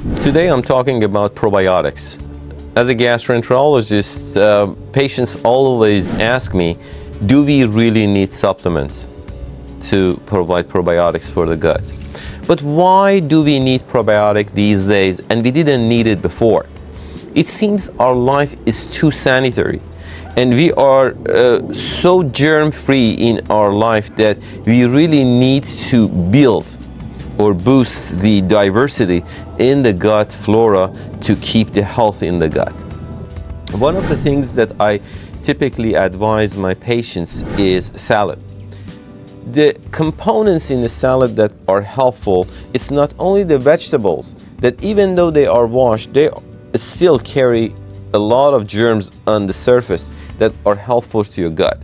Today I'm talking about probiotics. As a gastroenterologist, patients always ask me, do we really need supplements to provide probiotics for the gut? But why do we need probiotic these days and we didn't need it before? It seems our life is too sanitary and we are so germ-free in our life that we really need to build or boost the diversity in the gut flora to keep the health in the gut. One of the things that I typically advise my patients is salad. The components in the salad that are helpful, it's not only the vegetables, that even though they are washed, they still carry a lot of germs on the surface that are helpful to your gut.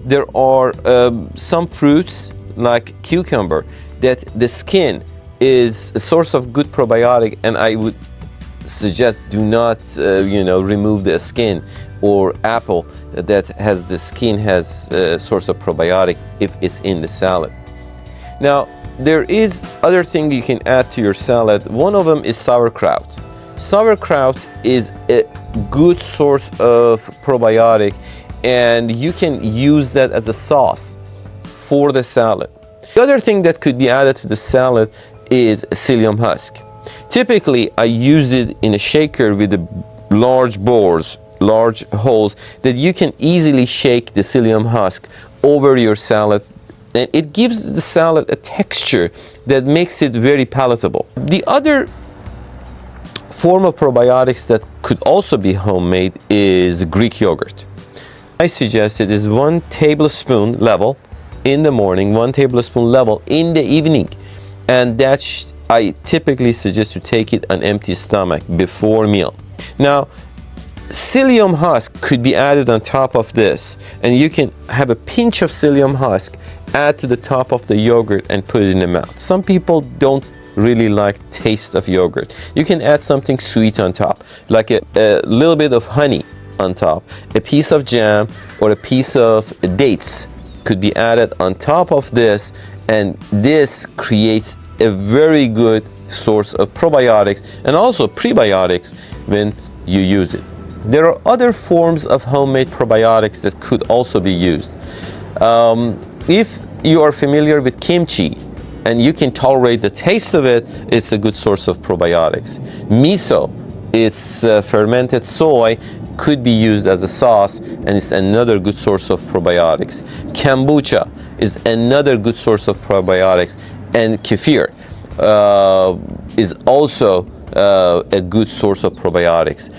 There are some fruits like cucumber that the skin is a source of good probiotic, and I would suggest do not remove the skin, or apple that has the skin has a source of probiotic if it's in the salad. Now there is other thing you can add to your salad. One of them is sauerkraut. Sauerkraut is a good source of probiotic and you can use that as a sauce for the salad. The other thing that could be added to the salad is psyllium husk. Typically, I use it in a shaker with the large bores, large holes, that you can easily shake the psyllium husk over your salad, and it gives the salad a texture that makes it very palatable. The other form of probiotics that could also be homemade is Greek yogurt. I suggest it is 1 tablespoon level in the morning, 1 tablespoon level in the evening, and that I typically suggest to take it on empty stomach before meal. Now, psyllium husk could be added on top of this, and you can have a pinch of psyllium husk, add to the top of the yogurt and put it in the mouth. Some people don't really like taste of yogurt. You can add something sweet on top, like a little bit of honey on top, a piece of jam or a piece of dates could be added on top of this, and this creates a very good source of probiotics and also prebiotics when you use it. There are other forms of homemade probiotics that could also be used. If you are familiar with kimchi and you can tolerate the taste of it, it's a good source of probiotics. Miso, it's fermented soy, could be used as a sauce and it's another good source of probiotics. Kombucha is another good source of probiotics, and kefir is also a good source of probiotics.